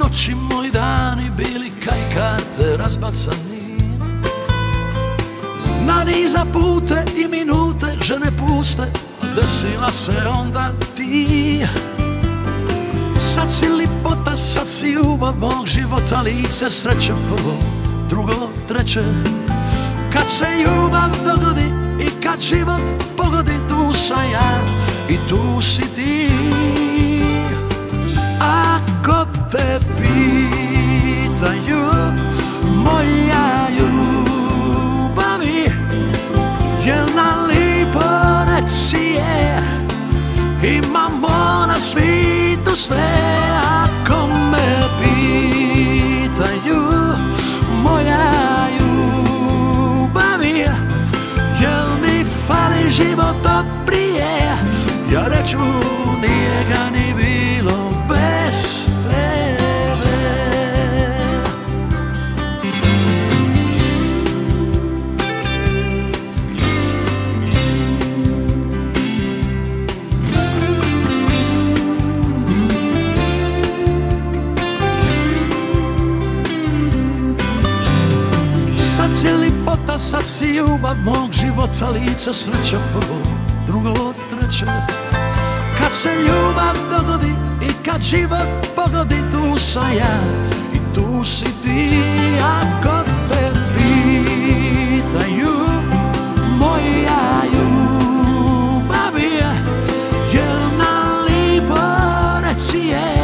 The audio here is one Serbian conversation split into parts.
noći moji dani bili kaj karte razbacani. Na niza pute i minute žene puste, a desila se onda ti. Sad si lipota, sad si ljubav mog života, lice sreće prvo, drugo, treće. Kad se ljubav dogodi i kad život pogodi, tu sam ja i tu si ti. Ako te pitaju moja ljubavi, jel nam lipo, reci je, imamo na svijetu sve. Ako me pitaju moja ljubavi, jel mi fali život od prije, ja reću nije ga ni bilo bez tebe. Sad si lipota, sad si ljubav mog života, lice sreća prvo, drugo, treće. Kad se ljubav dogodi i kad život pogodi, tu sam ja i tu si ti. Ako te pitaju moja ljubavi, jel nam lipo, reci je,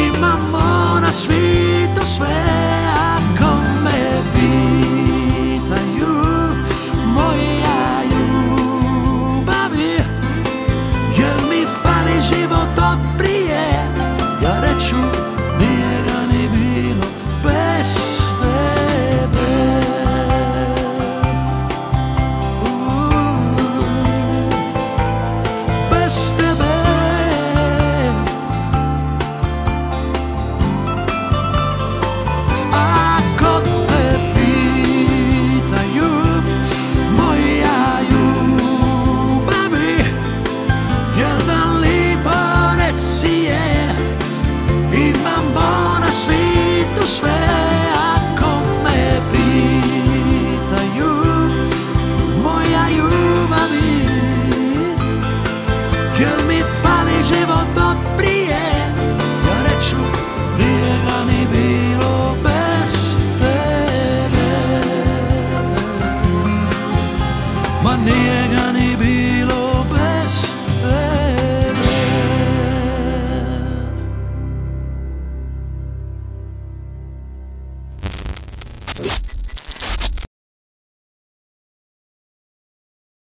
imamo na svijetu sve. Ako me pitaju moja ljubavi, jel mi fali život od prije, ja reću nije ga ni bilo bez tebe. Bez tebe. Ako te pitaju moja ljubavi, jel nam lipo, reci je, imamo na svijetu sve. Ako me pitaju moja ljubavi, jel mi fali život od prije, ja reću nije ga ni bilo bez tebe. Ma nije ga ni bilo